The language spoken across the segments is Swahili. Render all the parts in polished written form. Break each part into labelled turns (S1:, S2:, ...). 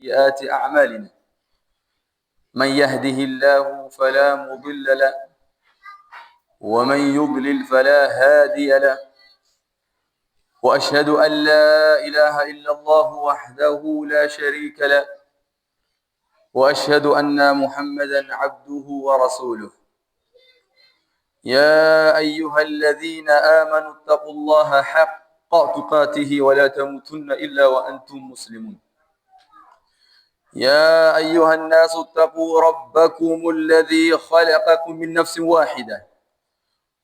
S1: سيئات أعمالنا من يهده الله فلا مضل له ومن يضلل فلا هادي له وأشهد أن لا إله إلا الله وحده لا شريك له وأشهد أن محمدا عبده ورسوله يا أيها الذين آمنوا اتقوا الله حق تقاته ولا تموتن إلا وأنتم مسلمون يا أيها الناس اتقوا ربكم الذي خلقكم من نفس واحدة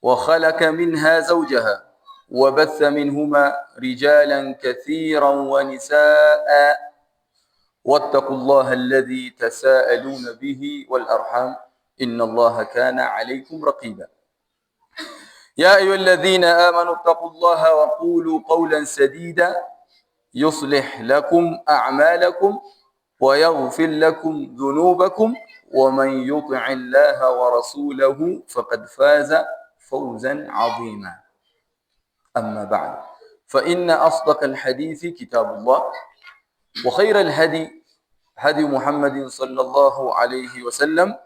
S1: وخلق منها زوجها وبث منهما رجالا كثيرا ونساء واتقوا الله الذي تساءلون به والأرحام إن الله كان عليكم رقيبا يا أيها الذين آمنوا اتقوا الله وقولوا قولا سديدا يصلح لكم أعمالكم ويغفر لكم ذنوبكم ومن يطع الله ورسوله فقد فاز فوزا عظيما أما بعد فإن أصدق الحديث كتاب الله وخير الهدي هدي محمد صلى الله عليه وسلم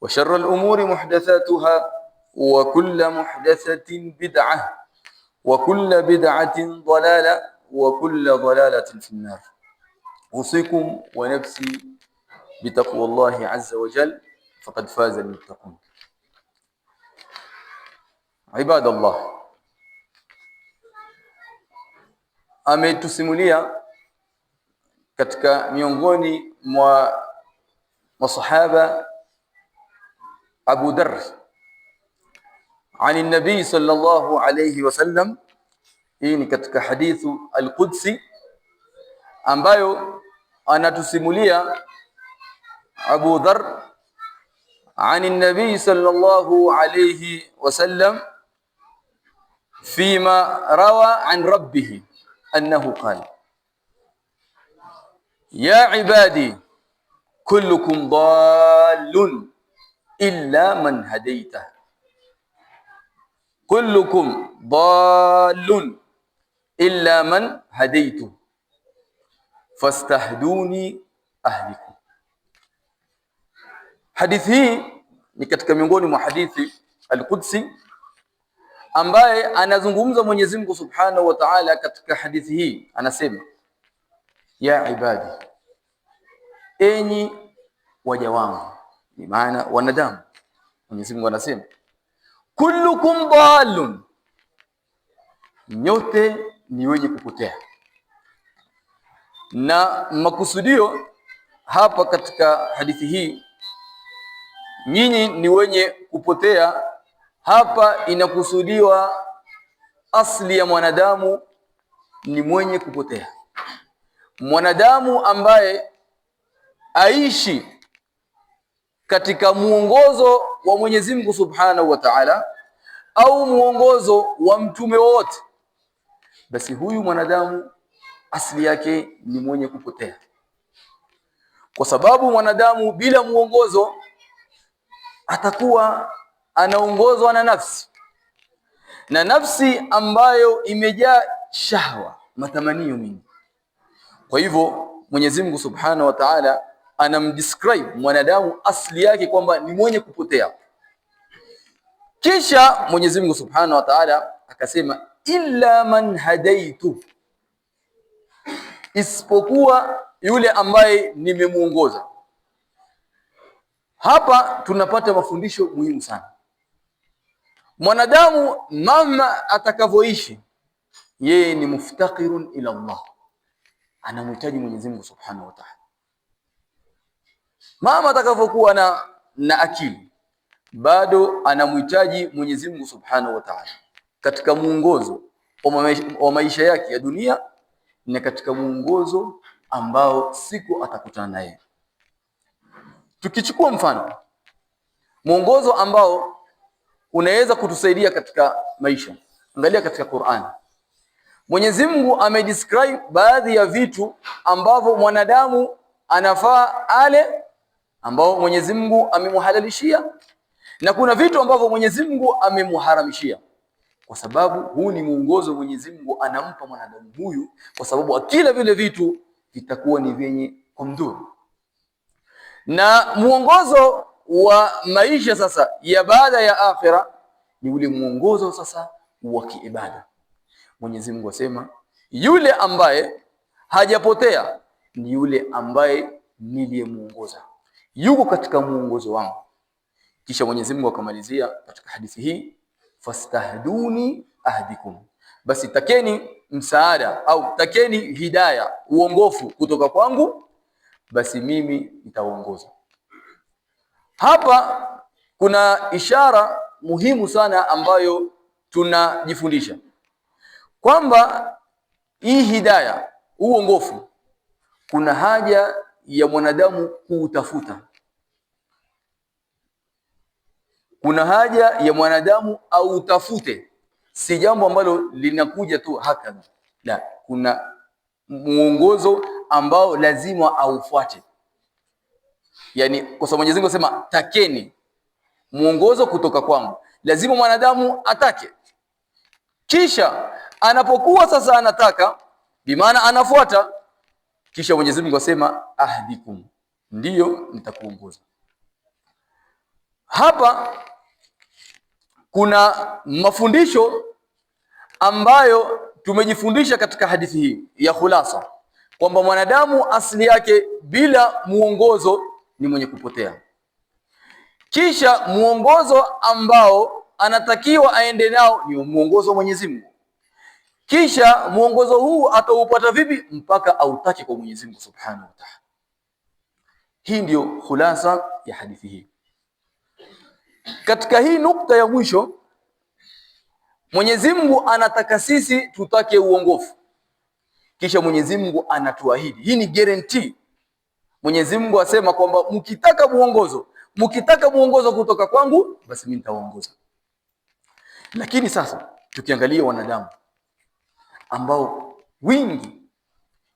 S1: وشر الأمور محدثاتها وكل محدثة بدعة وكل بدعة ضلالة وكل ضلالة في النار أوصيكم ونفسي بتقوى الله عز وجل فقد فاز المتقون عباد الله. Ametusimulia katika miongoni mwa masahaba Abu Dharr عن النبي صلى الله عليه وسلم. Hii ni katika hadithu al-Qudsi ambayo anatusimulia Abu Dharr عن النبي صلى الله عليه وسلم فيما روى عن ربه أنه قال يا عبادي كلكم ضال إلا من هديته كلكم ضال إلا من هديته فاستهدوني أهلكم. Hadithi hii ni katika miongoni mwa hadithi al-Qudsi ambaye anazungumza Mwenyezi Mungu Subhanahu wa Ta'ala. Katika hadithi hii anasema ya ibadi, enyi waja wangu, ni maana wanadamu. Mwenyezi Mungu anasema kullukum dhalun, nyote ni wenye kupotea. Na makusudio hapa katika hadithi hii, nyinyi ni wenye kupotea, hapa inakusudiwa asli ya mwanadamu ni mwenye kupotea. Mwanadamu ambaye aishi katika muongozo wa Mwenyezi Mungu Subhanahu wa Ta'ala au muongozo wa mtume wote, basi huyu mwanadamu asili yake ni mwenye kupotea, kwa sababu mwanadamu bila muongozo atakuwa anaongozwa na nafsi, na nafsi ambayo imejaa shahwa, matamanio mingi. Kwa hivyo Mwenyezi Mungu Subhanahu wa Ta'ala anamdescribe mwanadamu asili yake kwamba ni mwenye kupotea. Kisha Mwenyezi Mungu Subhanahu wa Ta'ala akasema illa man hadaitu, isipokuwa yule ambaye nimemuongoza. Hapa tunapata mafundisho muhimu sana. Mwanadamu mama atakavyoishi, yeye ni muftakirun ila Allah, anamhitaji Mwenyezi Mungu Subhanahu wa Ta'ala. Mama atakavyokuwa na akili, bado anamhitaji Mwenyezi Mungu Subhanahu wa Ta'ala katika muongozo wa maisha yake ya dunia na katika muongozo ambao siku atakutana naye. Tukichukua mfano muongozo ambao unaweza kutusaidia katika maisha, angalia katika Qur'an. Mwenyezi Mungu amedescribe baadhi ya vitu ambavyo mwanadamu anafaa ale, ambao Mwenyezi Mungu amemhalalishia, na kuna vitu ambavyo Mwenyezi Mungu amemharamishia, kwa sababu huu ni muongozo Mwenyezi Mungu anampa mwanadamu huyu, kwa sababu akila vile vitu vitakuwa ni vyenye kumdhuru. Na mwongozo wa maisha sasa ya baada ya akhira ni ule mwongozo sasa wa kiibada. Mwenyezi Mungu asema yule ambaye hajapotea ni yule ambaye niliyemuongoza, yuko katika muongozo wangu. Kisha Mwenyezi Mungu akamalizia katika hadithi hii, fastahduni ahdikum, basi takeni msaada au takeni hidayah, uongofu kutoka kwangu, basi mimi nitawaongoza. Hapa kuna ishara muhimu sana ambayo tunajifundisha kwamba hii hidayah, uongofu, kuna haja ya mwanadamu kuutafuta. Kuna haja ya mwanadamu au utafute, si jambo ambalo linakuja tu hakika. La, kuna muongozo ambao lazima aufuate. Yani kwa sababu Mwenyezi Mungu anasema takeni muongozo kutoka kwangu, lazima mwanadamu atake. Kisha anapokuwa sasa anataka, bimaana anafuata, kisha Mwenyezi Mungu asema ahdikum, ndiyo nitakuongoza. Hapa kuna mafundisho ambayo tumejifundisha katika hadithi hii ya khulasa, kwamba mwanadamu asili yake bila muongozo ni mwenye kupotea. Kisha muongozo ambao anatakiwa aende nao ni muongozo wa Mwenyezi Mungu. Kisha muongozo huu ataupata vipi? Mpaka autake kwa Mwenyezi Mungu Subhanahu wa Ta'ala. Hii ndio khulasa ya hadithi hii. Katika hii nukta ya mwisho, Mwenyezi Mungu anataka sisi tutake uongofu. Kisha Mwenyezi Mungu anatuahidi, hii ni guarantee. Mwenyezi Mungu asema kwamba mkitaka muongozo kutoka kwangu, basi mimi nitawaongoza. Lakini sasa tukiangalia wanadamu ambao wingi,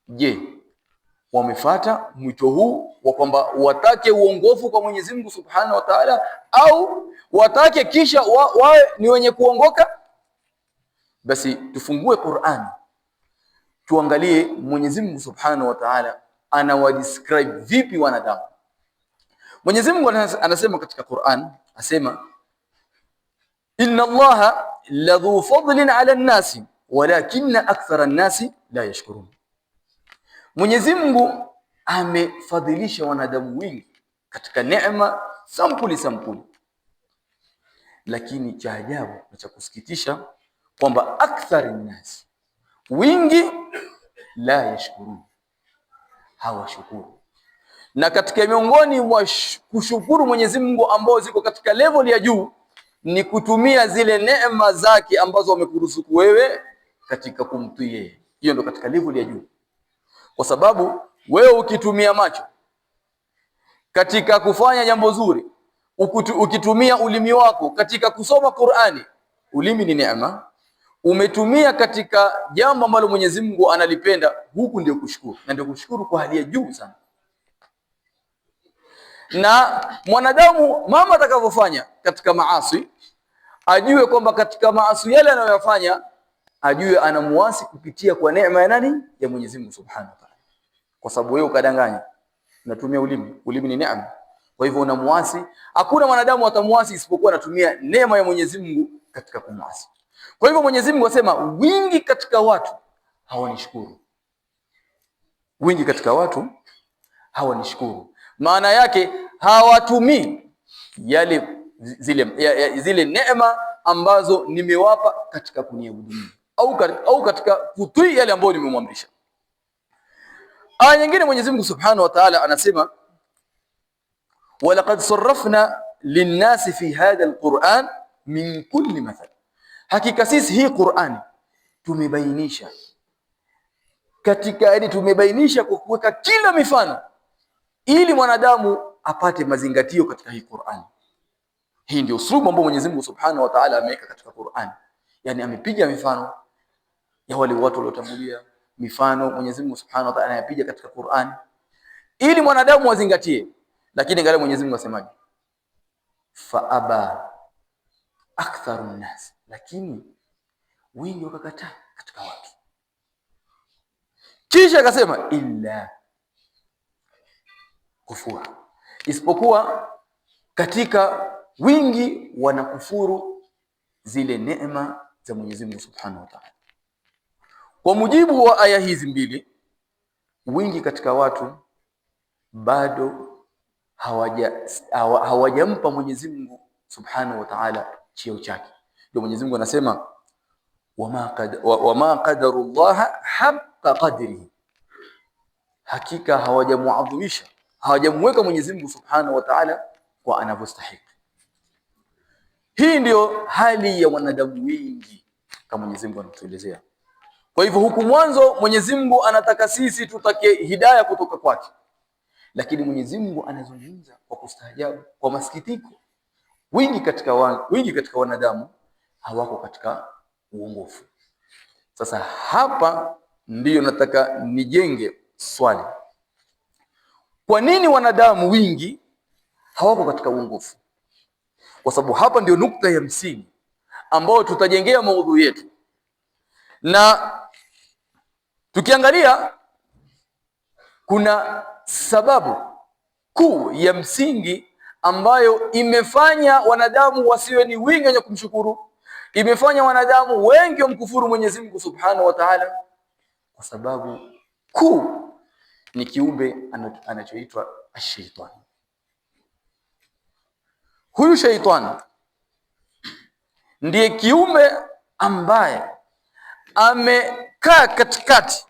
S1: je, wamefuata mwito huu wa kwamba watake uongofu kwa Mwenyezi Mungu Subhanahu wa Ta'ala, au watake kisha wawe ni wenye kuongoka? Basi tufungue Qur'an tuangalie Mwenyezi Mungu Subhanahu wa Ta'ala anawadescribe vipi wanadamu. Mwenyezi Mungu anasema katika Qur'an, asema inna Allaha ladhu fadlin ala an-nasi walakinna akthara an-nasi la yashkurun. Mwenyezi Mungu amefadhilisha wanadamu wengi katika neema sampuli, lakini cha ajabu na cha kusikitisha kwamba akthari nasi, wingi, la yashkurun, hawashukuru. Na katika miongoni mwa kushukuru Mwenyezi Mungu ambao ziko katika level ya juu ni kutumia zile neema zake ambazo amekuruzuku wewe katika kumtii yeye. Hiyo ndio katika level ya juu. Kwa sababu wewe ukitumia macho katika kufanya jambo zuri, ukitumia ulimi wako katika kusoma Qur'ani, ulimi ni neema, umetumia katika jambo ambalo Mwenyezi Mungu analipenda, huku ndio kushukuru, na ndio kushukuru kwa hali ya juu sana. Na mwanadamu mama atakavyofanya katika maasi, ajue kwamba katika maasi yale anayoyafanya, ajue anamuasi kupitia kwa neema ya nani? Ya Mwenyezi Mungu Subhanahu wa Ta'ala. Kwa sababu wewe ukadanganya, unatumia ulimi ni neema. Kwa hivyo unamuasi. Hakuna mwanadamu atamuasi isipokuwa anatumia neema ya Mwenyezi Mungu katika kumuasi. Kwa hivyo Mwenyezi Mungu asema wingi katika watu hawanishukuru. Wingi katika watu hawanishukuru. Maana yake hawatumii zile neema ambazo nimewapa katika kuniabudu au katika kutii yale ambayo nimemwamrisha. Aya nyingine Mwenyezi Mungu Subhanahu wa Ta'ala anasema walaqad sarrafna linnasi fi hadha alquran min kulli mathal, hakika sisi hii Qur'ani tumebainisha tumebainisha kwa kuweka kila mifano ili mwanadamu apate mazingatio katika hii Qur'ani. Hii ndio uslubu ambao Mwenyezi Mungu Subhanahu wa Ta'ala ameweka katika Qur'ani. Yani amepiga mifano ya wale watu waliotangulia, mifano Mwenyezi Mungu Subhanahu wa Ta'ala anayapiga katika Qur'ani ili mwanadamu azingatie. Lakini angalia Mwenyezi Mungu asemaje? Fa aba aktharun nas, lakini wengi wakakataa katika watu. Kisha akasema illa kufuru, isipokuwa katika wingi wanakufuru zile neema za Mwenyezi Mungu Subhanahu wa Ta'ala. Kwa mujibu wa aya hizi mbili, wingi katika watu bado hawajampa Mwenyezi Mungu Subhanahu wa Ta'ala cheo chake. Ndio Mwenyezi Mungu anasema wama qadarullaha haqqa qadrihi, hakika hawajamuadhimisha, hawajamweka Mwenyezi Mungu Subhanahu wa Ta'ala kwa anavyostahili. Hii ndio hali ya wanadamu wengi kama Mwenyezi Mungu anatuelezea. Kwa hivyo huku mwanzo Mwenyezi Mungu anataka sisi tutake hidayah kutoka kwake, lakini Mwenyezi Mungu anazungumza kwa kustaajabu, kwa masikitiko, wingi katika wanadamu hawako katika uongofu. Sasa hapa ndiyo nataka nijenge swali. Kwa nini wanadamu wingi hawako katika uongofu? Kwa sababu hapa ndio nukta ya msingi ambao tutajengea maudhui yetu. Na tukiangalia kuna sababu kuu ya msingi ambayo imefanya wanadamu wasiwe ni wingi wenye kumshukuru, imefanya wanadamu wengi wamkufuru Mwenyezi Mungu Subhanahu wa Ta'ala, kwa sababu kuu ni kiumbe anachoitwa ash-shaytan. Huyu shaytan ndiye kiumbe ambaye amekaa katikati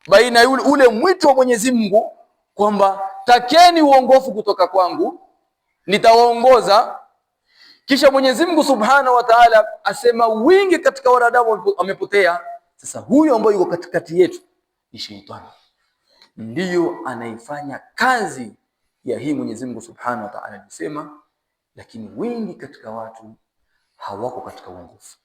S1: baina ule mwito wa Mwenyezi Mungu kwamba takeni uongofu kutoka kwangu, nitawaongoza. Kisha Mwenyezi Mungu Subhanahu wa Ta'ala asema wingi katika wanadamu wamepotea. Sasa huyo ambaye yuko katikati yetu ni shaytan, ndiyo anaifanya kazi ya hii Mwenyezi Mungu Subhanahu wa Ta'ala alisema, lakini wingi katika watu hawako katika uongofu.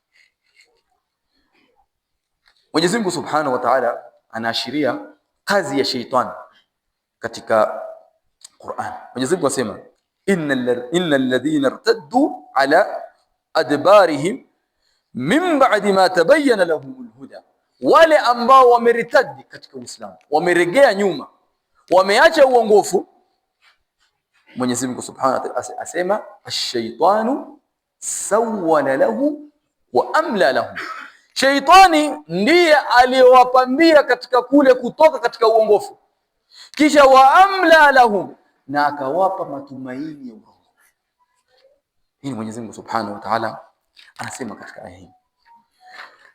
S1: Mwenyezi Mungu Subhanahu wa Ta'ala anaashiria kazi ya shaytan katika Qur'an. Mwenyezi Mungu asema innal ladhina irtaddu ala adbarihim min ba'di ma tabayyana lahumul huda, wale ambao wameritadi katika Uislamu, wameregea nyuma, wameacha uongofu, Mwenyezi Mungu Subhanahu wa Ta'ala asema ash-shaytanu sawwala lahu wa amla lahu, shaytani ndiye aliyowapambia katika kule kutoka katika uongofu, kisha wa amla lahum, na akawapa matumaini ya uongofu. Hii Mwenyezi Mungu Subhanahu wa Ta'ala anasema katika aya hii.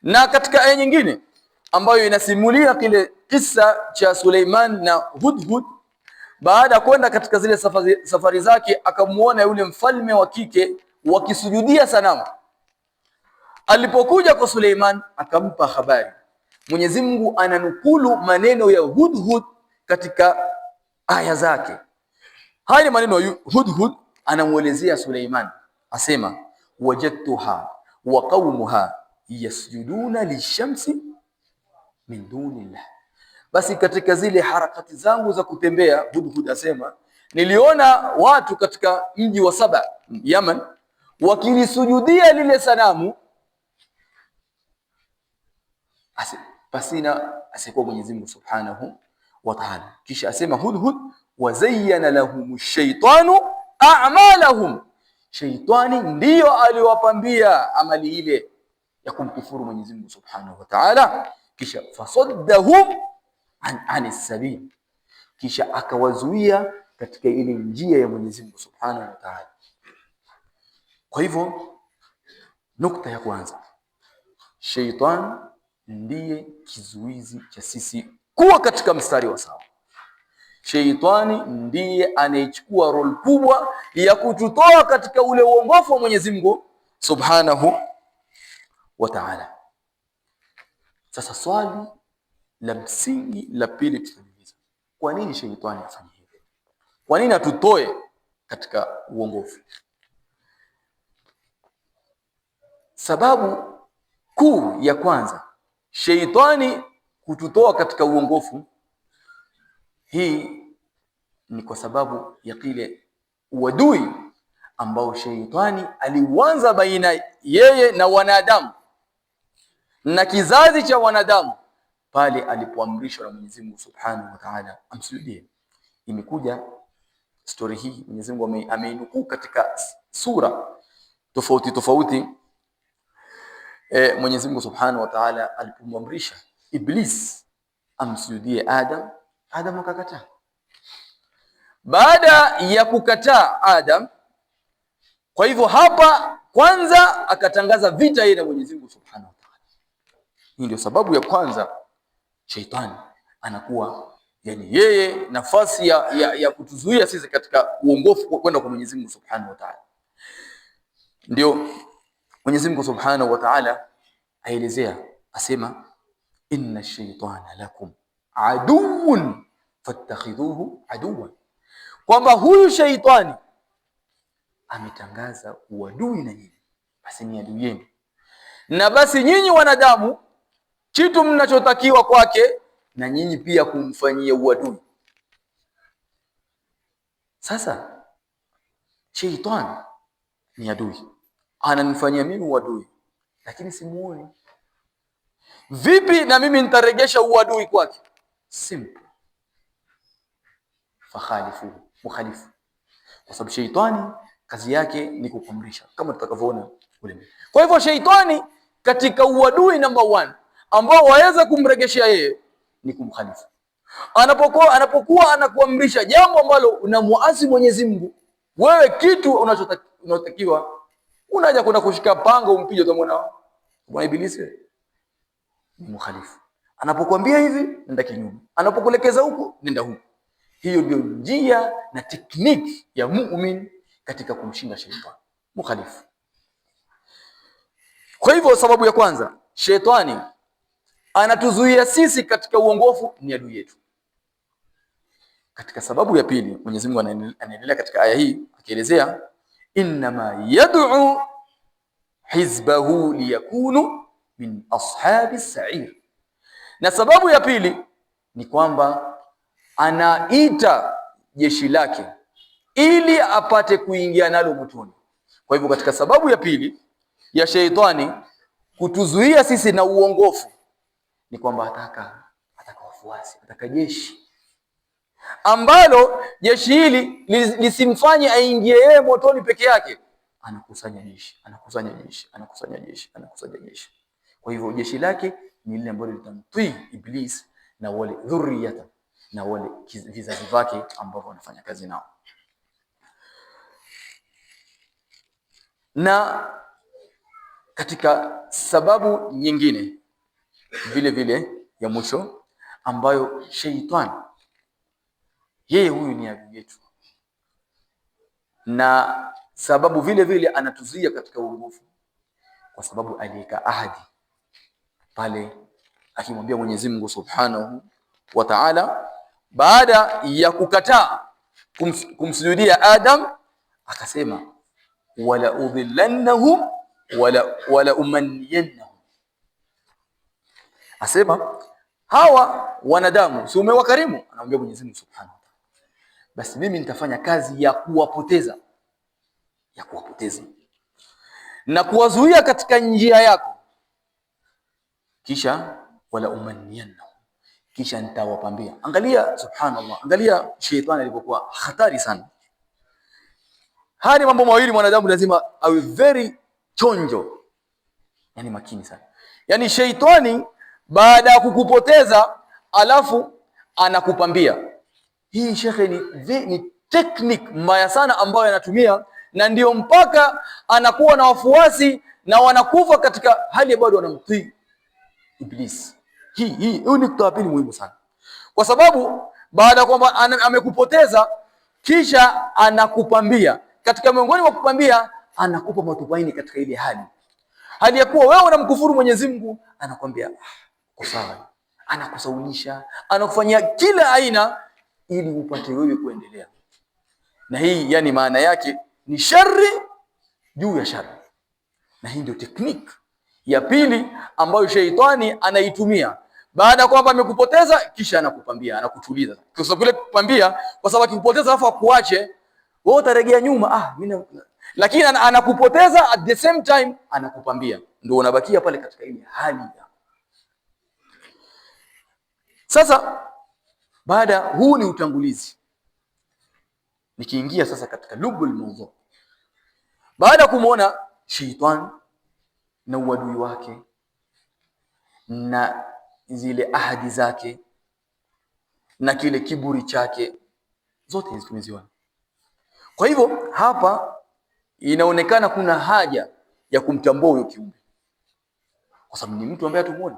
S1: Na katika aya nyingine ambayo inasimulia kile kisa cha Suleiman na Hudhud, baada ya kwenda katika zile safari zake, akamuona yule mfalme wa kike wakisujudia sanamu. Alipokuja kwa Suleiman akampa habari. Mwenyezi Mungu ananukulu maneno ya Hudhud katika aya zake. Haya ni maneno ya Hudhud, anamuelezea Suleiman, asema wajadtuha wa qaumuha yasjuduna lishamsi min dunillah. Basi katika zile harakati zangu za kutembea, Hudhud asema, niliona watu katika mji wa Saba, Yaman, wakilisujudia lile sanamu pasina asiyekuwa Mwenyezi Mungu Subhanahu wa Ta'ala. Kisha asema Hudhud, wazayyana lahumush shaytanu a'malahum, shaytani ndiyo aliwapambia amali ile ya kumkufuru Mwenyezi Mungu Subhanahu wa Ta'ala. Kisha fasaddahum anis sabil, kisha akawazuia katika ile njia ya Mwenyezi Mungu Subhanahu wa Ta'ala. Kwa hivyo nukta ya kwanza, shaytan ndiye kizuizi cha sisi kuwa katika mstari wa sawa. Shaytani ndiye anayechukua role kubwa ya kututoa katika ule uongofu wa Mwenyezi Mungu Subhanahu wa Ta'ala. Sasa swali la msingi la pili tutaliuliza, kwa nini shaytani afanye hivi? Kwa nini atutoe katika uongofu? Sababu kuu ya kwanza, shaytani kututoa katika uongofu, hii ni kwa sababu ya kile uadui ambao shaytani aliuanza baina yeye na wanadamu na kizazi cha wanadamu pale alipoamrishwa na Mwenyezi Mungu Subhanahu wa Ta'ala amsujudie. Imekuja Story hii Mwenyezi Mungu ameinukuu katika sura tofauti tofauti. Mwenyezi Mungu Subhanahu wa Ta'ala alipomwamrisha Iblis amsujudie Adam akakataa. Baada ya kukataa Adam, kwa hivyo hapa kwanza akatangaza vita yeye na Mwenyezi Mungu Subhanahu wa Ta'ala. Hii ndio sababu ya kwanza Sheitani anakuwa yeye nafasi ya kutuzuia sisi katika uongofu kwenda kwa Mwenyezi Mungu Subhanahu wa Ta'ala. Ndio Mwenyezi Mungu Subhanahu wa Ta'ala aelezea, asema inna shaytana lakum aduwwun fattakhidhuhu aduwwan, kwamba huyu Sheitani ametangaza uadui na nyinyi, basi ni adui yenu, na basi nyinyi wanadamu kitu mnachotakiwa kwake na nyinyi pia kumfanyia uadui. Sasa Sheitani ni adui, ananifanyia mimi uadui, lakini simuoni. Vipi na mimi nitaregesha uadui kwake? Simple, fakhalifu, mukhalifu. Kwa sababu Sheitani kazi yake ni kukuamrisha, kama tutakavyoona kule. Kwa hivyo Sheitani katika uadui number 1 ambao waweza kumregeshea yeye ni kumkhalifu. Anapokuwa anakuamrisha jambo ambalo unamuasi Mwenyezi Mungu, wewe kitu unachotakiwa unaja kuna kushika panga umpige, utamwona bwana Ibilisi ni mkhalifu. Anapokuambia hivi nenda kinyume, anapokuelekeza huku nenda huku. Hiyo ndio njia na tekniki ya muumini katika kumshinda Sheitani, mkhalifu. Kwa hivyo sababu ya kwanza, Sheitani anatuzuia sisi katika uongofu, ni adui yetu. Katika sababu ya pili, Mwenyezi Mungu anaendelea katika aya hii akielezea innama yad'u hizbahu liyakunu min ashabi sa'ir. Na sababu ya pili ni kwamba anaita jeshi lake ili apate kuingia nalo motoni. Kwa hivyo katika sababu ya pili ya Sheitani kutuzuia sisi na uongofu ni kwamba ataka wafuasi, ataka jeshi ambalo jeshi hili lisimfanye aingie yeye motoni peke yake. Anakusanya jeshi. Kwa hivyo jeshi lake ni lile ambalo litamtii Iblis na wale dhurriyata na wale vizazi vyake ambao wanafanya kazi nao. Na katika sababu nyingine vile vile ya mwisho ambayo Sheitani yeye huyu ni adui yetu, na sababu vile vile anatuzuia katika uongofu, kwa sababu aliweka ahadi pale akimwambia Mwenyezi Mungu Subhanahu wa Ta'ala, baada ya kukataa kumsujudia Adam, akasema wala udhillannahum wala umanniyannahum. Asema hawa wanadamu si umewakarimu, anamwambia Mwenyezi Mungu Subhanahu wa Ta'ala, basi mimi nitafanya kazi ya kuwapoteza na kuwazuia katika njia yako, kisha wala umanniyannahum, kisha nitawapambia. Angalia subhanallah, angalia Sheitani alipokuwa hatari sana. Haya ni mambo mawili mwanadamu lazima awe very chonjo, yani makini sana. Yani Sheitani baada ya kukupoteza alafu anakupambia. Hii shekhe ni technique mbaya sana ambayo anatumia, na ndio mpaka anakuwa na wafuasi na wanakufa katika hali bado wanamtii Iblis. Hii ni nukta pili muhimu sana, kwa sababu baada kwamba amekupoteza kisha anakupambia. Katika miongoni mwa kupambia, anakupa matumaini katika ile hali ya kuwa wewe unamkufuru Mwenyezi Mungu, anakwambia kwa sawa, anakusaulisha, anakufanyia kila aina ili upate wewe kuendelea. Na hii yani maana yake ni shari juu ya shari. Na hii ndio tekniki ya pili ambayo Sheitani anaitumia baada ya kwamba amekupoteza, kisha anakupambia, anakutuliza. Kwa sababu ile kupambia, kwa sababu akikupoteza afa kuache wewe utarejea nyuma, lakini anakupoteza at the same time anakupambia, ndio unabakia pale katika ile hali ya. Sasa baada, huu ni utangulizi. Nikiingia sasa katika lubul mawdhu, baada ya kumuona sheitan na uadui wake na zile ahadi zake na kile kiburi chake, zote hizi tumeziona. Kwa hivyo hapa inaonekana kuna haja ya kumtambua huyo kiumbe, kwa sababu ni mtu ambaye hatumuoni,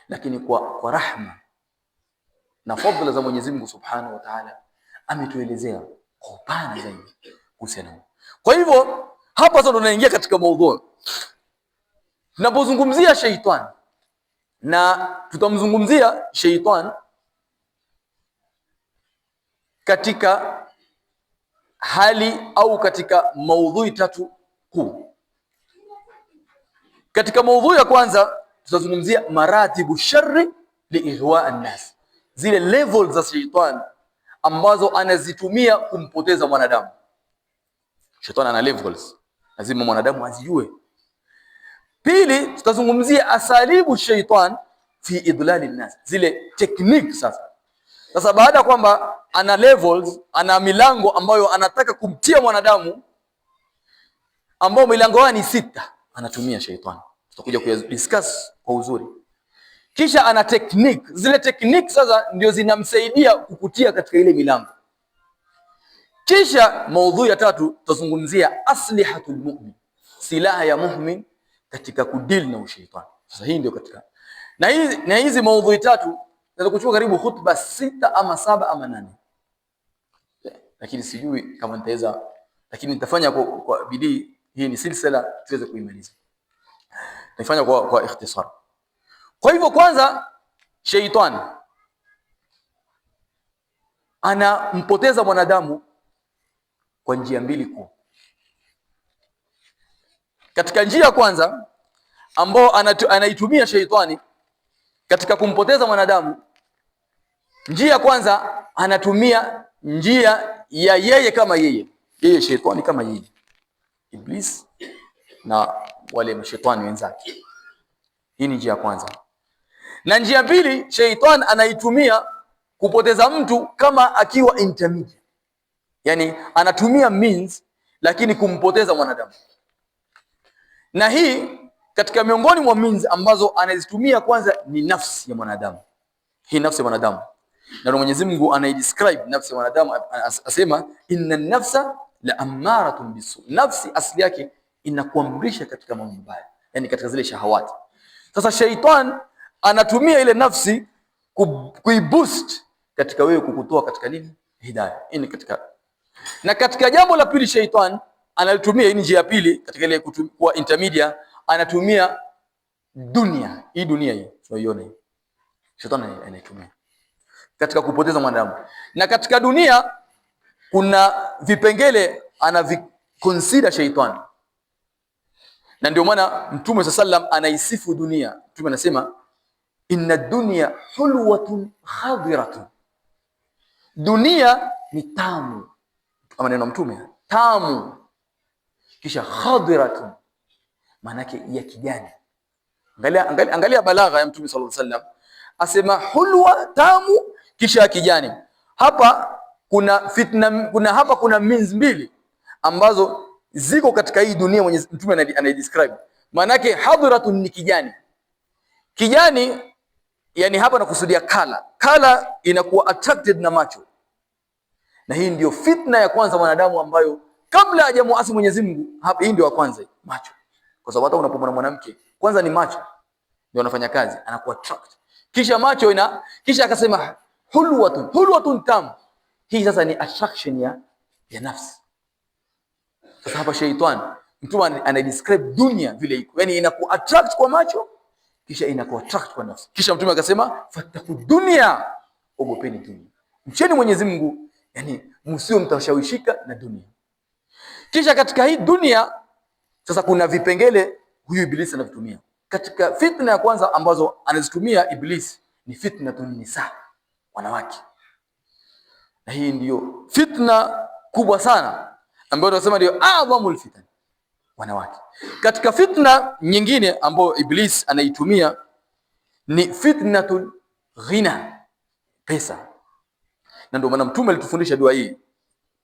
S1: lakini kwa rahma na fadhila za Mwenyezi Mungu Subhanahu wa Ta'ala ametuelezea kwa upana zaidi kuhusiana. Kwa hivyo hapa sasa tunaingia katika maudhui. Tunapozungumzia sheitan, na tutamzungumzia sheitan katika hali au katika maudhui tatu kuu. Katika maudhui ya kwanza tutazungumzia maratibu sharri liighwa an-nas, zile levels za sheitan ambazo anazitumia kumpoteza mwanadamu. Shetani ana levels, lazima mwanadamu azijue. Pili, tutazungumzia asalibu sheitan fi idlali an-nas, zile technique sasa baada kwamba ana levels, ana milango ambayo anataka kumtia mwanadamu, ambao milango ni 6 anatumia sheitan. Tutakuja kudiscuss kwa uzuri. Kisha ana technique, zile technique sasa ndio zinamsaidia kukutia katika ile milango. Kisha maudhui ya tatu tutazungumzia aslihatul mu'min, silaha ya mu'min katika kudili na ushaitani. Sasa hii ndio katika na hizi maudhui tatu naweza kuchukua karibu khutba 6 ama 7 ama 8, lakini sijui kama nitaweza, lakini nitafanya kwa bidii. Hii ni silsila tuweze kuimaliza, nitafanya kwa ikhtisar. Kwa hivyo kwanza, sheitan anampoteza mwanadamu kwa njia mbili kuu. Katika njia ya kwanza ambao anaitumia sheitani katika kumpoteza mwanadamu, njia ya kwanza anatumia njia ya yeye kama yeye sheitani kama yeye Iblis na wale mashaitani wenzake. Hii ni njia ya kwanza. Na njia pili, sheitan anaitumia kupoteza mtu kama akiwa intermediate, yani anatumia means lakini kumpoteza mwanadamu. Na hii katika miongoni mwa means ambazo anazitumia kwanza ni nafsi ya mwanadamu. Hii nafsi ya mwanadamu, na Mwenyezi Mungu anaidescribe nafsi ya mwanadamu, asema inna nafsa la ammaratun bisu, nafsi asili yake inakuamrisha katika mambo mabaya, yani katika zile shahawati. Sasa sheitan anatumia ile nafsi kuiboost katika wewe, kukutoa katika nini? Hidayah. Ini katika. Na katika jambo la pili sheitan analitumia, hii njia ya pili katika ile kuwa intermediate, anatumia dunia. Hii dunia hii tunaiona hii, sheitan anaitumia katika kupoteza mwanadamu. Na katika dunia kuna vipengele anaviconsider sheitan, na ndio maana Mtume sallam anaisifu dunia. Mtume anasema inna dunya hulwatun khadiratun, dunia ni tamu. Maneno Mtume, tamu kisha khadiratun, maana yake ya kijani. Angalia balagha ya Mtume sallallahu alaihi wasallam, asema hulwa, tamu, kisha kijani. Hapa kuna fitna, kuna means mbili ambazo ziko katika hii dunia. Mwenyezi Mtume anadescribe, maana yake hadiratun ni kijani. Kijani yani hapa nakusudia kala inakuwa attracted na macho. Na hii ndio fitna ya kwanza mwanadamu, ambayo kabla hajamuasi Mwenyezi Mungu, hapa hii ndio ya kwanza, macho. Kwa sababu hata unapomwona mwanamke kwanza ni macho ndio anafanya kazi, anakuwa attract. Kisha macho kisha akasema hulwatun tam. Hii sasa ni attraction ya nafsi. Sasa hapa sheitan, Mtume anadescribe dunia vile iko, yani inakuwa attract kwa macho, kisha inakuwa attract kwa nafsi. Kisha Mtume akasema fataku dunia, ogopeni dunia, mcheni Mwenyezi Mungu, yani msio mtashawishika na dunia. Kisha katika hii dunia sasa kuna vipengele huyu Iblis anavitumia. Katika fitna ya kwanza ambazo anazitumia Iblis ni fitnatun nisa, wanawake. Na hii ndiyo fitna kubwa sana ambayo tunasema ndio adhamul fitan, wanawake. Katika fitna nyingine ambayo Iblis anaitumia ni fitnatul ghina, pesa. Na ndio maana Mtume alitufundisha dua hii,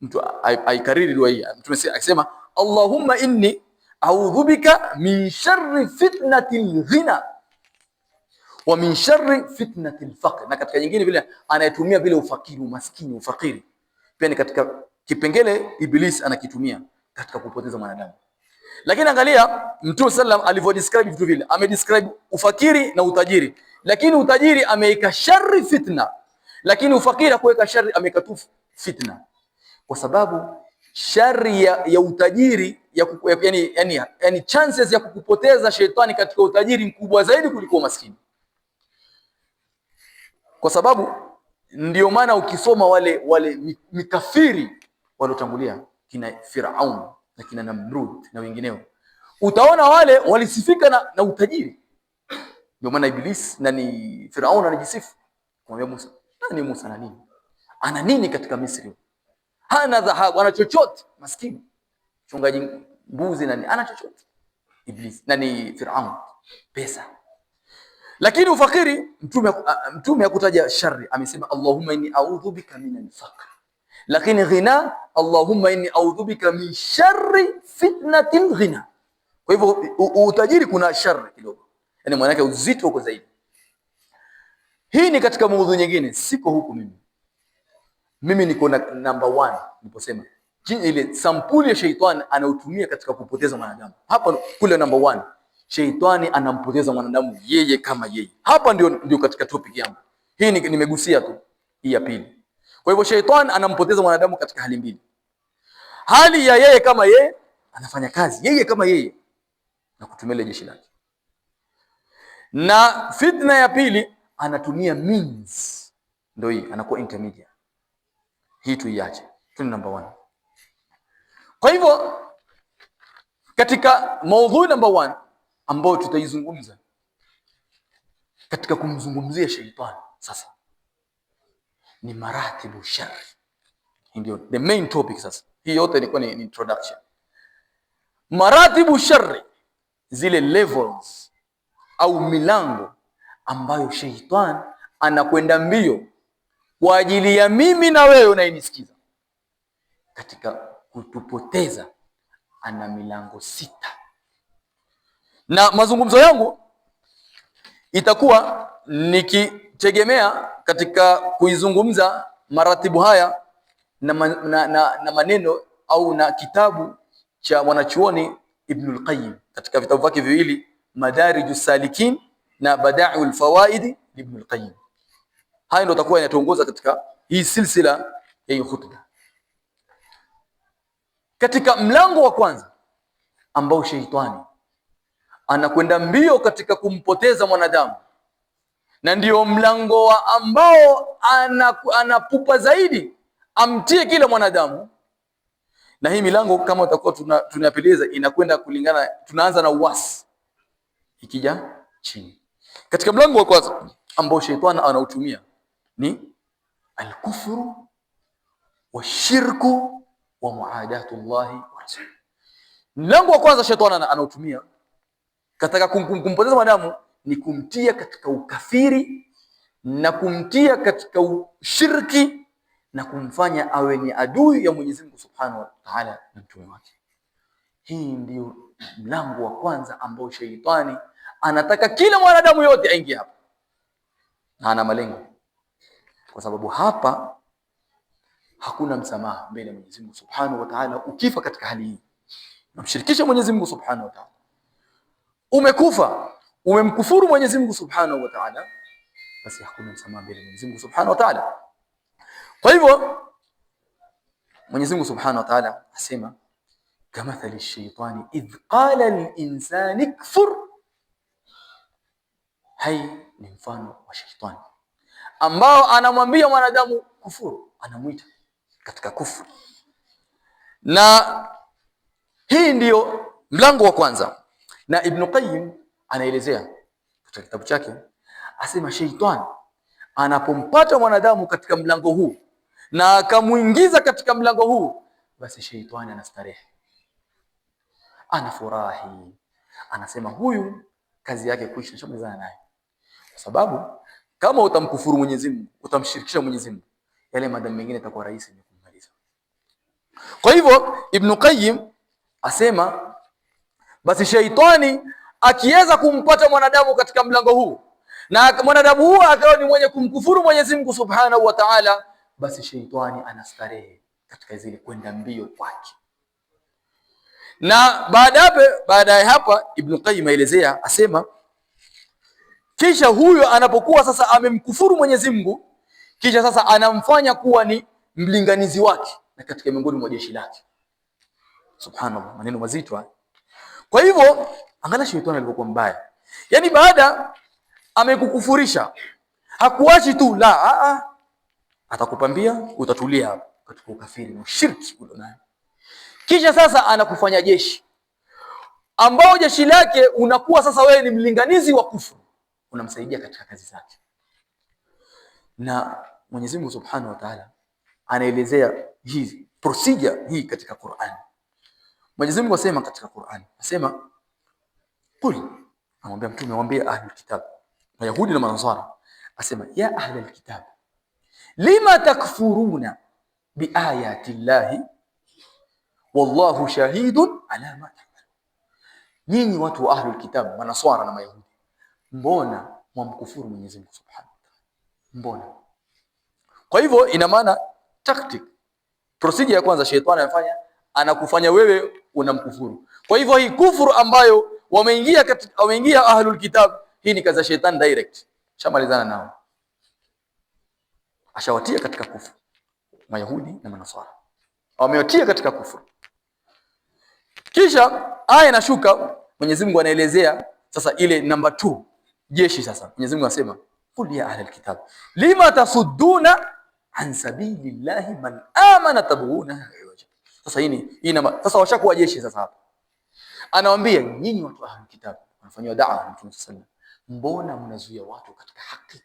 S1: mtu aikariri dua hii. Mtume akisema Allahumma inni a'udhu bika min sharri fitnatil ghina wa min sharri fitnatil faqr. Na katika nyingine vile anayetumia vile ufakiri, umaskini, ufakiri pia ni katika kipengele Iblis anakitumia katika kupoteza mwanadamu. Lakini angalia Mtume sallam alivyodescribe vitu vile, amedescribe ufakiri na utajiri, lakini utajiri ameika sharri fitna, lakini ufakiri hakuweka sharri, ameweka tu fitna, kwa sababu shari ya utajiri yani chances ya kukupoteza shetani katika utajiri mkubwa zaidi kuliko umaskini. Kwa sababu ndio maana ukisoma wale mikafiri waliotangulia kina Firaun na kina Namrud na wengineo, utaona wale walisifika na utajiri. Ndio maana Iblis na ni Firaun anajisifu kumwambia Musa, nani Musa na nini? Ana nini katika Misri? Hana dhahabu, ana chochote, maskini. Chungaji mbuzi na nini? Ana chochote. Iblis na ni Firaun, pesa. Lakini ufakiri mtume hakutaja shari, amesema Allahumma inni a'udhu bika minal faqr. Lakini ghina, Allahumma inni a'udhu bika min sharri fitnatil ghina. Kwa hivyo utajiri kuna shari kidogo, yani maana yake uzito uko zaidi. Hii ni katika maudhui nyingine, siko huku mimi niko na number 1 niliposema ile sampuli ya sheitani anaotumia katika kupoteza mwanadamu. Hapa kule number 1, sheitani anampoteza mwanadamu yeye kama yeye. Hapa ndio katika topic yangu hii, nimegusia tu hii ya pili. Kwa hivyo sheitani anampoteza mwanadamu katika hali mbili: hali ya yeye kama yeye, anafanya kazi yeye kama yeye na kutumia ile jeshi lake, na fitna ya pili anatumia means, ndio hii anakuwa intermediate. Hii tuiache, tu number 1. Kwa hivyo katika maudhui number 1 ambao tutaizungumza katika kumzungumzia sheitani sasa ni maratibu shari. Ndio the main topic sasa. Hii yote ilikuwa ni introduction. Maratibu shari, zile levels au milango ambayo sheitani anakwenda mbio kwa ajili ya mimi na wewe unayenisikiza katika kutupoteza. Ana milango 6, na mazungumzo yangu itakuwa nikitegemea katika kuizungumza maratibu haya na maneno au na kitabu cha mwanachuoni Ibnul Qayyim katika vitabu vyake viwili, Madarijus Salikin na Bada'iul Fawaid Ibnul Qayyim. Haya ndio takuwa yanatuongoza katika hii silsila ya khutba. Katika mlango wa kwanza ambao sheitani anakwenda mbio katika kumpoteza mwanadamu, na ndio mlango ambao anapupa zaidi amtie kila mwanadamu. Na hii milango kama tutakuwa tunapeleza inakwenda kulingana, tunaanza na uasi ikija chini. Katika mlango wa kwanza ambao sheitani anautumia ni al-kufru wa shirku wa muadatullahi wa rasul. Mlango wa kwanza shetani anautumia katika kumpoteza mwanadamu ni kumtia katika ukafiri na kumtia katika ushirki na kumfanya awe ni adui ya Mwenyezi Mungu Subhanahu wa Ta'ala na mtume wake. Hii ndio mlango wa kwanza ambao sheitani anataka kila mwanadamu yote aingie hapa, na ana malengo, kwa sababu hapa hakuna msamaha mbele ya Mwenyezi Mungu Subhanahu wa Ta'ala. Ukifa katika hali hii unamshirikisha Mwenyezi Mungu Subhanahu wa Ta'ala, umekufa umemkufuru Mwenyezi Mungu Subhanahu wa Ta'ala, basi hakuna msamaha mbele ya Mwenyezi Mungu Subhanahu wa Ta'ala. Kwa hivyo Mwenyezi Mungu Subhanahu wa Ta'ala asema kamathali shaitani idh qala lil-insani kfur. Hai ni mfano wa shaitani ambao anamwambia mwanadamu kufuru, anamuita katika kufuru. Na hii ndiyo mlango wa kwanza, na Ibn Qayyim anaelezea katika kitabu chake, asema shaitani anapompata mwanadamu katika mlango huu na akamuingiza katika mlango huu, basi shaitani anastarehe, anafurahi, anasema huyu kazi yake kuisha, shamalizana naye. Kwa sababu kama utamkufuru Mwenyezi Mungu, utamshirikisha Mwenyezi Mungu, yale madhambi mengine yatakuwa rahisi kumaliza. Kwa hivyo Ibn Qayyim asema basi sheitani akiweza kumpata mwanadamu katika mlango huu na mwanadamu huo akawa ni mwenye kumkufuru Mwenyezi Mungu Subhanahu wa Ta'ala, basi sheitani anastarehe katika zile kwenda mbio kwake. Na baada ya hapa Ibn Qayyim aelezea asema, kisha huyo anapokuwa sasa amemkufuru Mwenyezi Mungu, kisha sasa anamfanya kuwa ni mlinganizi wake na katika miongoni mwa jeshi lake. Subhanallah, maneno mazito. Kwa hivyo angalia shetani alivyokuwa mbaya. Yaani baada amekukufurisha, hakuachi tu la atakupambia utatulia hapo katika ukafiri na shirki ulionayo. Kisha sasa anakufanya jeshi ambao jeshi lake unakuwa sasa wewe ni mlinganizi wa kufuru, unamsaidia katika kazi zake. Na Mwenyezi Mungu Subhanahu wa Ta'ala anaelezea hii procedure hii katika Qur'an. Mwenyezi Mungu asema katika Qur'an, asema qul, amwambia mtume, amwambia ahlul kitab, Mayahudi na Manasara, asema ya ahlul kitab lima takfuruna biayati llahi wallahu shahidun ala ma ta'malun. Nyinyi watu wa ahlul kitab, Manasara na Mayahudi, mbona mwamkufuru Mwenyezi Mungu Subhanahu wa Ta'ala? Mbona? Kwa hivyo ina maana tactic, procedure ya kwanza shetani anafanya, anakufanya wewe unamkufuru. Kwa hivyo hii kufuru ambayo wameingia ahlul kitab, hii ni kazi ya shetani direct. Shamalizana nao, ashawatia katika kufuru Mayahudi na Manasara, wamewatia katika kufuru. Kisha aya inashuka, Mwenyezi Mungu anaelezea sasa ile number 2 jeshi. Sasa Mwenyezi Mungu anasema qul ya ahlal kitab lima tasudduna an sabilillahi man amana tabghuna iwaja. Sasa sasa washakuwa jeshi. Sasa hapa anawaambia nyinyi watu wa ahlul kitab, wanafanywa da'wa na Mtume sallallahu, mbona mnazuia watu katika haki?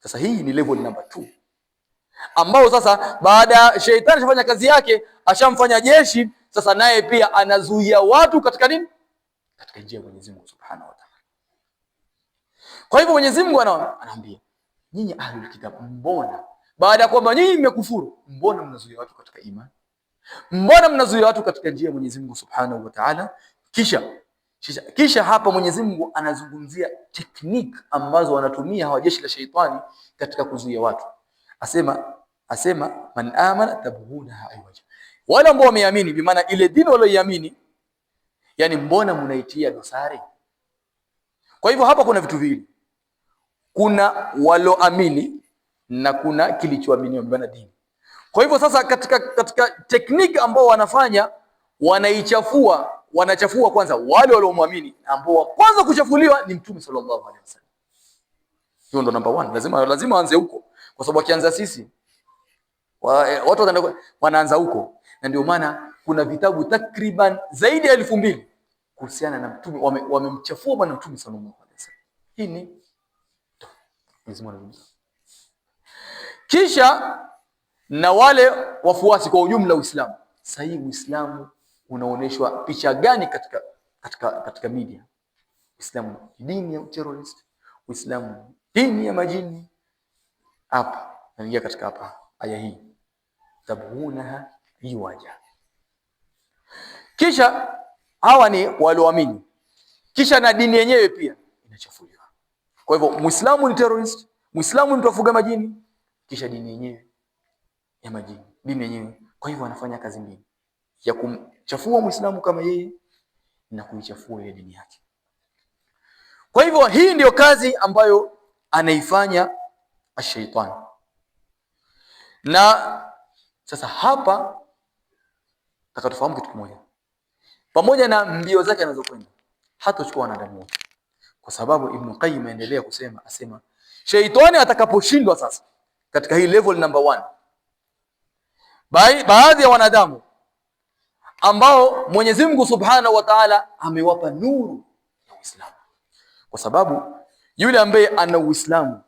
S1: Sasa hii ni level number 2 ambao sasa baada ya sheitani kufanya kazi yake, ashamfanya jeshi, sasa naye pia anazuia watu katika nini? Katika njia ya Mwenyezi Mungu Subhanahu wa Ta'ala. Kwa hivyo Mwenyezi Mungu anaambia nyinyi ahlul kitab, mbona baada ya kwamba nyinyi mmekufuru, mbona mnazuia watu katika imani? Mbona mnazuia watu katika njia ya Mwenyezi Mungu Subhanahu wa Ta'ala? Kisha hapa Mwenyezi Mungu anazungumzia technique ambazo wanatumia hawa jeshi la sheitani katika kuzuia watu. Asema man amana tabghuna aywaja, wale ambao wameamini, bi maana ile dini walioiamini, yani mbona mnaitia dosari? Kwa hivyo hapa kuna vitu viwili, kuna waloamini na kuna kilichoaminiwa, bi maana dini. Kwa hivyo sasa katika technique ambao wanafanya, wanachafua kwanza wale waliomwamini, ambao wa kwanza kuchafuliwa ni Mtume sallallahu alaihi wasallam. Hiyo ndo number 1, lazima anze huko, kwa sababu akianza sisi watu wanaanza huko. Na ndio maana kuna vitabu takriban zaidi ya 2000 kuhusiana na Mtume, wamemchafua bwana Mtume sallallahu alaihi wasallam. Hii ni kisha na wale wafuasi kwa ujumla Uislamu. Sasa hii Uislamu unaoneshwa picha gani katika media? Uislamu dini ya terrorist, Uislamu dini ya majini. Hapa naingia katika hapa aya hii, tabghunaha iwaja. Kisha hawa ni walioamini, kisha na dini yenyewe pia inachafuliwa. Kwa hivyo Muislamu ni terrorist, Muislamu ni mtu afuga majini, kisha dini yenyewe ya majini, dini yenyewe. Kwa hivyo anafanya kazi mbili, ya kumchafua Muislamu kama yeye na kuichafua ile dini yake. Kwa hivyo hii ndio kazi ambayo anaifanya ash-shaytan. Na sasa hapa nataka tufahamu kitu kimoja, pamoja na mbio zake anazokwenda, hatochukua wanadamu wote, kwa sababu Ibn Qayyim aendelea asema shaytani atakaposhindwa sasa katika hii level number 1, baadhi ya wanadamu ambao Mwenyezi Mungu Subhanahu wa Ta'ala amewapa nuru ya Uislamu, kwa sababu yule ambaye ana Uislamu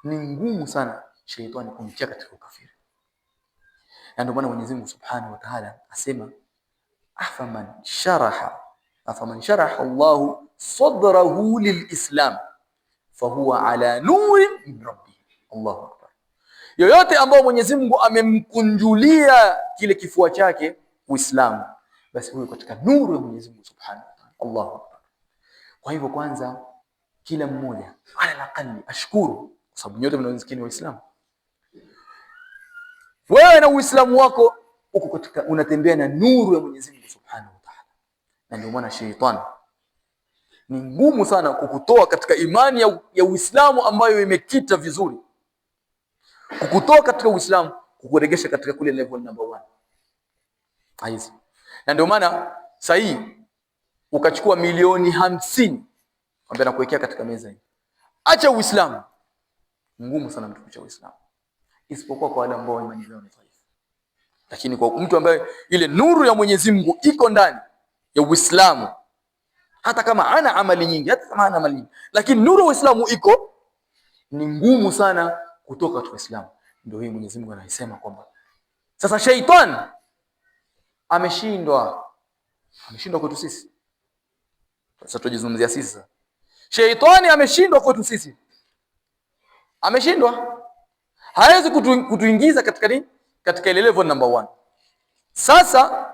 S1: ni ngumu sana shaytani kumtia katika ukafiri. Na ndio maana Mwenyezi Mungu Subhanahu wa Ta'ala asema afaman sharaha Allahu sadrahu lilislam fahuwa ala nurin min rabbih. Allahu akbar. Yoyote ambao Mwenyezi Mungu amemkunjulia kile kifua chake Uislamu, basi huyo katika nuru ya Mwenyezi Mungu Subhanahu wa Ta'ala. Allahu Akbar. Kwa hivyo kwanza kila mmoja ala aqali ashukuru, kwa sababu nyote mnaosikini Waislamu. Wewe na Uislamu wako uko katika, unatembea na nuru ya Mwenyezi Mungu Subhanahu wa Ta'ala. Na ndio maana shetani ni ngumu sana kukutoa katika imani ya Uislamu ambayo imekita vizuri, kukutoa katika Uislamu, kukuregesha katika kule level number 1. Haizi. Na ndio maana sahihi ukachukua milioni 50 kwamba nakuwekea katika meza hii, acha Uislamu, ngumu sana mtu kuacha Uislamu, isipokuwa kwa wale ambao imani yao ni dhaifu. Lakini kwa mtu ambaye ile nuru ya Mwenyezi Mungu iko ndani ya Uislamu, hata kama ana amali nyingi, lakini nuru ya Uislamu iko, ni ngumu sana kutoka katika Uislamu. Ndio hii Mwenyezi Mungu anasema kwamba sasa shaitan ameshindwa kwetu sisi. Sasa tujizungumzia sisi. Shaitani ameshindwa kwetu sisi. Ameshindwa. Hawezi kutuingiza katika nini? Katika ile level number 1. Sasa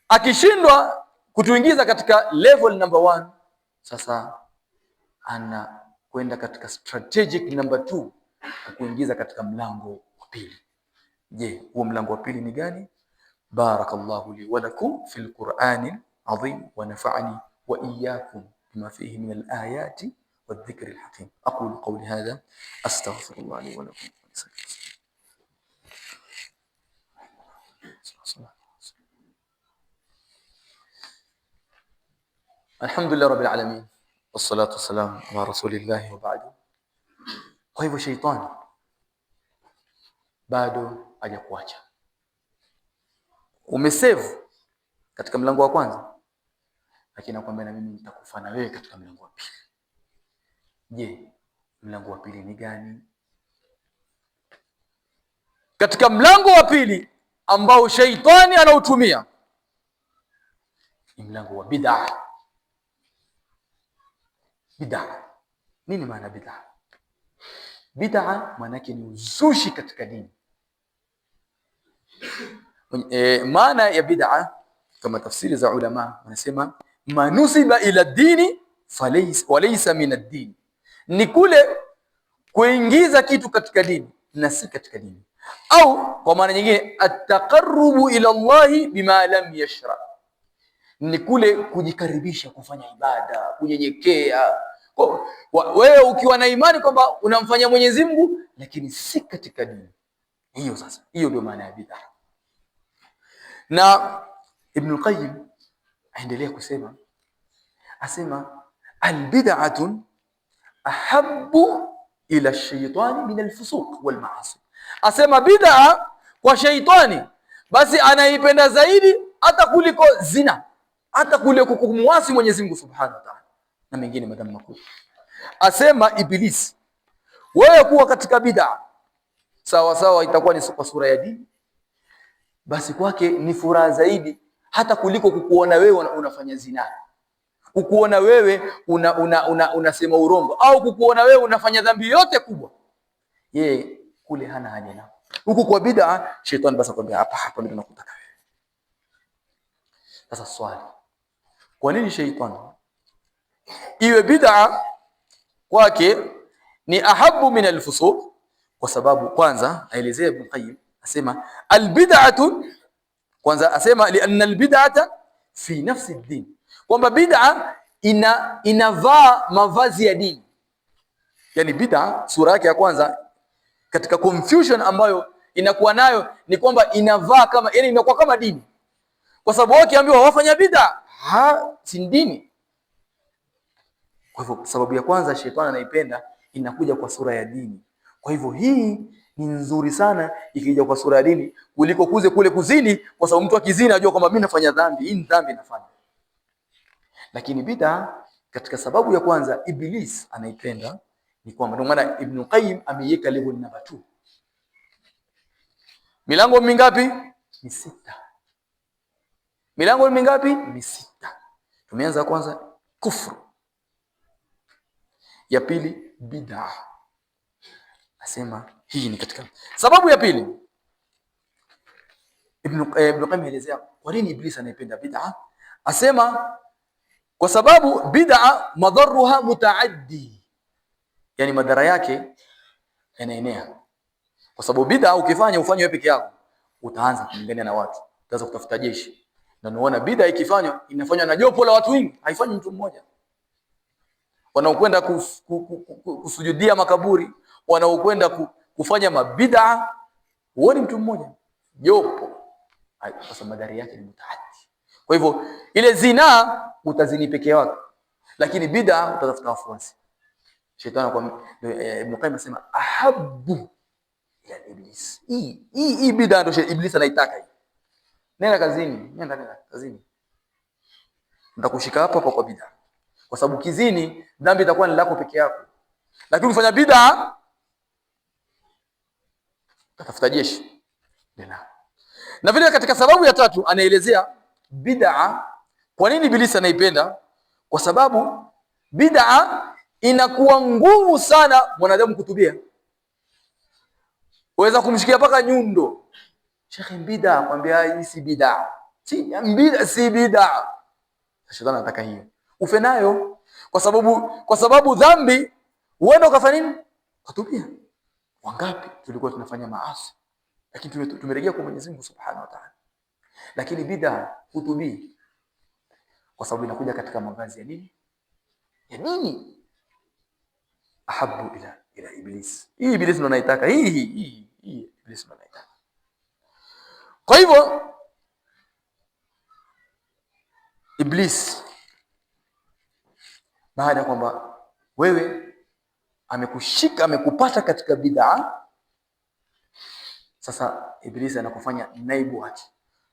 S1: akishindwa kutuingiza katika level number 1, sasa ana kwenda katika strategic number 2, kuingiza katika mlango wa pili. Je, huo mlango wa pili ni gani? Barakallahu li wa lakum fil Qur'anil azim wa nafa'ani wa iyyakum bima fihi min al-ayati wadh-dhikri al-hakim. Aqulu qawli hadha astaghfirullah li wa lakum. Alhamdulillah rabbil alamin wassalatu wassalamu ala rasulillah wa ba'du. Kwa hivyo shaitani bado hajakuacha. Umesave katika mlango wa kwanza, lakini nakwambia na mimi nitakufa na wewe katika mlango wa pili. Je, mlango wa pili ni gani? Katika mlango wa pili ambao shaitani anautumia ni mlango wa bid'a. Bid'a. Nini maana bid'a? Bid'a maana yake ni uzushi katika dini. Maana ya bid'a kama tafsiri za ulama wanasema manusiba ila dini walaysa min ad-din, ni kule kuingiza kitu katika dini na si katika dini. Au kwa maana nyingine at-taqarrubu ila Allah bima lam yashra, ni kule kujikaribisha, kufanya ibada, kunyenyekea. Wewe ukiwa na imani kwamba unamfanya Mwenyezi Mungu lakini si katika dini, hiyo sasa, hiyo ndio maana ya bid'a. Na Ibn al-Qayyim aendelea kusema, asema al-bid'atu ahabbu ila ash-shaytani min al-fusuq wal ma'asi. Asema bid'a kwa shaitani basi anaipenda zaidi hata kuliko zina, hata kuliko kumwasi Mwenyezi Mungu Subhanahu wa Ta'ala na mengine madhambi makubwa. Asema Iblis, wewe kuwa katika bid'a sawa sawa itakuwa ni kwa sura ya dini, basi kwake ni furaha zaidi hata kuliko kukuona wewe unafanya zina, kukuona wewe unasema urongo, au kukuona wewe unafanya dhambi yote kubwa. Yeye kule hana haja na huku kwa bid'a. Shetani basi akwambia hapa mimi nakutaka wewe. Sasa swali, kwa nini shetani iwe bid'a kwake ni ahabu min al-fusuq? Kwa sababu kwanza aelezea Ibn Qayyim, asema al-bid'atu, kwanza asema lianna al-bid'ata fi nafsi ad-din, kwamba bid'a inavaa mavazi ya dini. Yani bid'a sura yake ya kwanza katika confusion ambayo inakuwa nayo ni kwamba inavaa kama, yani inakuwa kama dini, kwa sababu wao kiambiwa wafanya bid'a si dini. Kwa hivyo sababu ya kwanza shetani anaipenda inakuja kwa sura ya dini. Kwa hivyo hii ni nzuri sana ikija kwa sura ya dini kuliko kuze kule kuzini, kwa sababu mtu akizini anajua kwamba mimi nafanya dhambi, hii ni dhambi nafanya. Lakini bid'a katika sababu ya kwanza Iblis anaipenda ni kwamba, ndio maana Ibn Qayyim ameiweka level namba 2. Milango mingapi? Ni 6. Milango mingapi? Ni 6. Tumeanza kwanza kufru, ya pili bid'a. Asema Hii ni katika sababu ya pili. Ibn Qayyim aelezea kwa nini Iblis anaipenda bid'a. Asema kwa sababu bid'a madharuha mutaaddi, yani madhara yake yanaenea. Kwa sababu bid'a ukifanya ufanye wewe peke yako, utaanza kulingana na watu, utaanza kutafuta jeshi. Na unaona bid'a ikifanywa inafanywa na jopo la watu wengi, haifanyi mtu mmoja. Wanaokwenda kusujudia makaburi, wanaokwenda kufanya mabid'a, huoni mtu mmoja, jopo. Kwa sababu madhara yake ni mutaaddi. Kwa hivyo ile zina utazini peke yako, lakini bid'a utatafuta wafuasi. Shetani kwa Ibn Qayyim anasema ahabbu ila Iblis. Hii bid'a ndio Iblis anaitaka hii. Nenda kazini, nenda kazini. Nitakushika hapa kwa bid'a. Kwa sababu kizini dhambi itakuwa ni lako peke yako. Lakini ukifanya bid'a utatafuta jeshi. Na vile katika sababu ya tatu anaelezea bid'a, kwa nini Iblis anaipenda? Kwa sababu bid'a inakuwa ngumu sana mwanadamu kutubia. Waweza kumshikia paka nyundo. Sheikh, bid'a, kwambia hii si bid'a. Si bid'a. Shetani anataka hiyo. Ufe nayo kwa sababu dhambi uende ukafanya nini? Kutubia. Wangapi tulikuwa tunafanya maasi, lakini tumerejea kwa Mwenyezi Mungu Subhanahu wa Ta'ala. Lakini bid'a hutubii kwa sababu inakuja katika mavazi ya nini? Ya nini? Ahabbu ila Iblis. Hii Iblis ndo anaitaka. Hii Iblis ndo anaitaka. Kwa hivyo Iblis baada ya kwamba wewe amekushika, amekupata katika bid'a, sasa Iblis anakufanya naibu wake.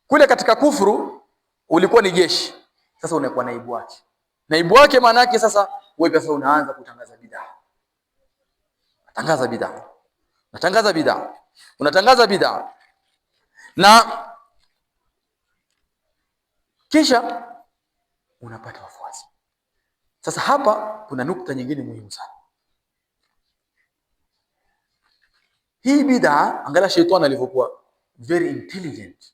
S1: Kule katika kufuru ulikuwa ni jeshi, sasa unakuwa naibu wake. Naibu wake maana yake sasa wewe pia unaanza kutangaza bid'a. Unatangaza bid'a. Na kisha unapata wafuasi. Sasa hapa kuna nukta nyingine muhimu sana. Hii bid'a, angalia shetani alivyokuwa very intelligent.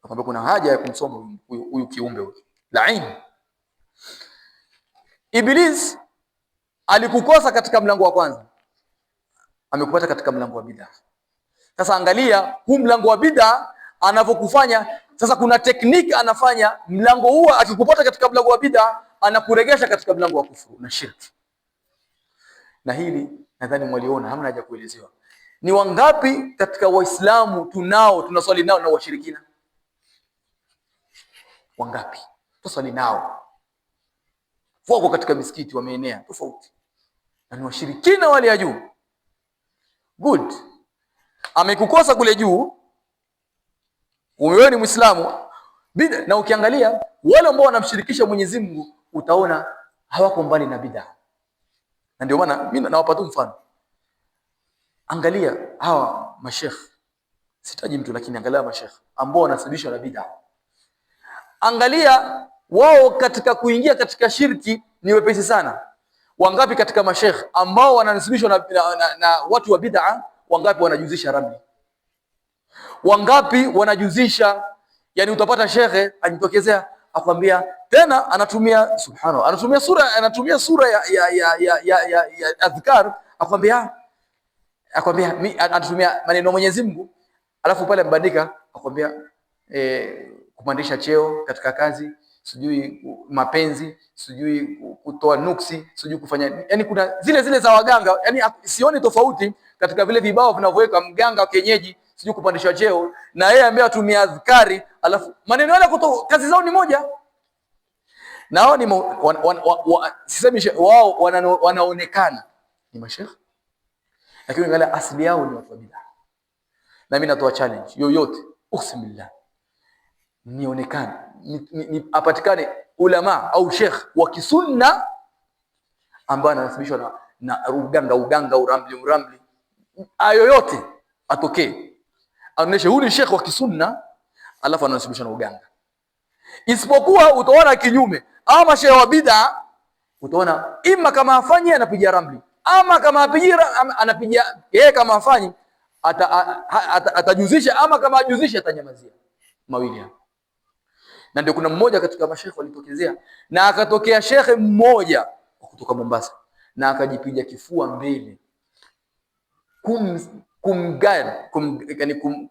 S1: Kwa kuna haja ya kumsoma huyu kiumbe huyu laini. Iblis alikukosa katika mlango wa kwanza, amekupata katika mlango wa bid'a. Sasa angalia huu mlango wa bid'a anavyokufanya. Sasa kuna tekniki anafanya mlango huo, akikupata katika mlango wa bid'a anakuregesha katika mlango wa kufuru na shirki. Na hili nadhani mwaliona, hamna haja kuelezewa. Ni wangapi katika Waislamu tunaswali nao na washirikina? Wangapi tunaswali nao? Wako katika misikiti wameenea tofauti, na ni washirikina wale ya juu. Good. Amekukosa kule juu, wewe ni Muislamu. Na ukiangalia wale ambao wanamshirikisha Mwenyezi Mungu utaona hawako mbali na bid'a. Na ndio maana mimi nawapa tu mfano. Angalia hawa mashekh, sitaji mtu lakini angalia mashekh ambao wanasababishwa na bid'a. Angalia wao katika kuingia katika shirki ni wepesi sana. Wangapi katika mashekh ambao wananasibishwa na watu wa bid'a, wangapi wanajuzisha ramli? Wangapi wanajuzisha, yani utapata shekhe ajitokezea akwambia tena anatumia subhanallah, anatumia sura ya adhkar, akwambia anatumia maneno Mwenyezi Mungu, alafu pale mbandika akwambia kupandisha cheo katika kazi, sijui mapenzi, sijui kutoa nuksi, sijui kufanya, yani kuna zile za waganga. Yani sioni tofauti katika vile vibao vinavyoweka mganga wa kienyeji, sijui kupandisha cheo, na yeye ambaye atumia adhkari, alafu maneno yale kutoa, kazi zao ni moja. Na wao ni sisemi wao wanaonekana ni masheikh, lakini angalia asili yao ni watu wa bid'a. Na mimi natoa challenge yoyote, ukhsimillah, nionekane apatikane ulama au sheikh wa kisunna ambaye anasibishwa na uganga uramli ayoyote, atokee aoneshe huyu ni sheikh wa kisunna alafu anasibishwa na uganga. Isipokuwa utaona kinyume, ama sheikh wa bid'a utaona ima kama afanye anapiga ramli, ama kama apigira anapiga yeye, kama afanyi atajuzisha, ama kama ajuzisha atanyamazia. Mawili hapo. Na ndio kuna mmoja katika mashekhe walitokezea, na akatokea shekhe mmoja kutoka Mombasa na akajipiga kifua mbele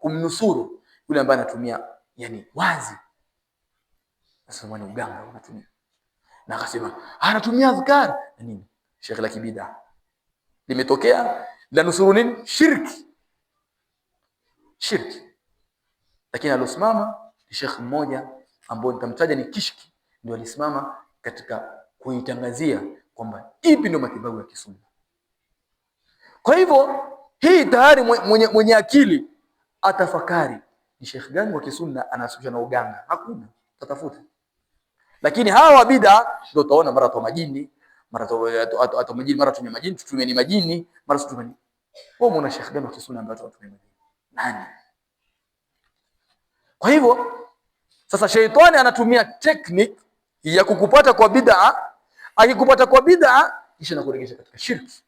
S1: kumnusuru yule ambaye anatumia yani wazi. Sasa ni uganga unatumia, na akasema anatumia adhkar na nini. Shekhe la kibida limetokea la nusuru nini? Shirki. Lakini alosimama ni shekhe mmoja ambao nitamtaja ni Kishki, ndio alisimama katika kuitangazia kwamba ipi ndio matibabu ya kisunna. Kwa hivyo hii tayari mwenye akili atafakari ni shekhe gani wa kisunna anasubisha na uganga. Hakuna, tatafuta. Lakini hawa wa bid'a ndio utaona mara toa majini, mara toa majini, mara tumia majini, tutumie ni majini, mara tutumie. Wewe muona shekhe gani wa kisunna ambaye tutumia majini? Nani? Kwa hivyo sasa sheitani anatumia technique ya kukupata kwa bid'a. Akikupata kwa bid'a kisha nakurejesha katika shirki.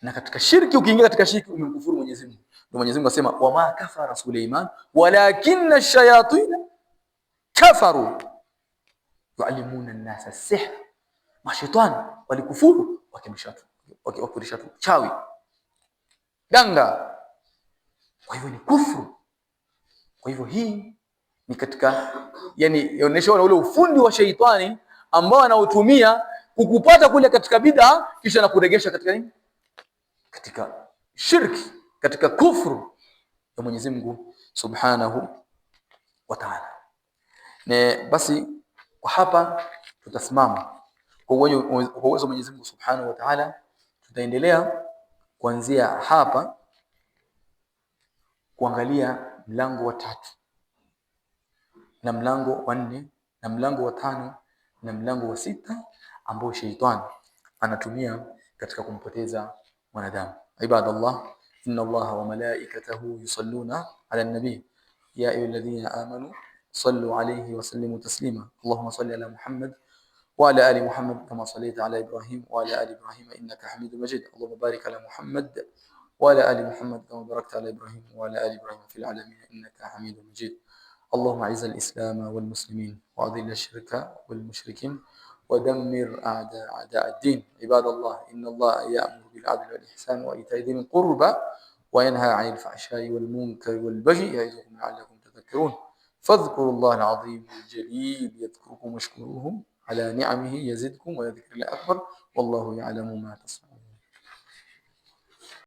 S1: Na katika shirki, ukiingia katika shirki umemkufuru Mwenyezi Mungu. Ndio Mwenyezi Mungu asema wama kafara Suleiman walakinna ash-shayatin kafaru yuallimuna an-nasa sihr. Mashaitani walikufuru wakifundisha tu chawi, ganga. Kwa hivyo ni kufuru. Kwa hivyo hii ni katika yani inaonyesha ule ufundi wa sheitani ambao anaotumia kukupata kule katika bid'a kisha na kuregesha katika nini? Katika shirki, katika kufuru ya Mwenyezi Mungu Subhanahu wa Ta'ala. Ne basi kwa hapa tutasimama kwa uwezo wa Mwenyezi Mungu Subhanahu wa Ta'ala. Tutaendelea kuanzia hapa kuangalia mlango wa 3 na mlango wa 4 na mlango wa 5 na mlango wa 6 ambao sheitani anatumia katika kumpoteza mwanadamu. Ibadallah, inna Allaha wa malaikatahu yusalluna ala nabi ya ayyuhalladhina amanu sallu alayhi wa sallimu taslima. Allahumma salli ala Muhammad wa ala ali Muhammad kama sallaita ala Ibrahim wa ala ali Ibrahim innaka Hamidum Majid. Allahumma barik ala Muhammad wa ala ali Muhammad kama barakta ala Ibrahim wa ala ali Ibrahim fil alamin innaka Hamidum Majid. اللهم اعز الإسلام والمسلمين وأذل الشرك والمشركين ودمر أعداء الدين. عباد الله، إن الله يأمر بالعدل والإحسان وإيتاء ذي القربى وينهى عن الفحشاء والمنكر والبغي يعظكم لعلكم تذكرون. فاذكروا الله العظيم الجليل يذكركم واشكروه على نعمه يزدكم ولذكر الله أكبر والله يعلم ما تصنعون.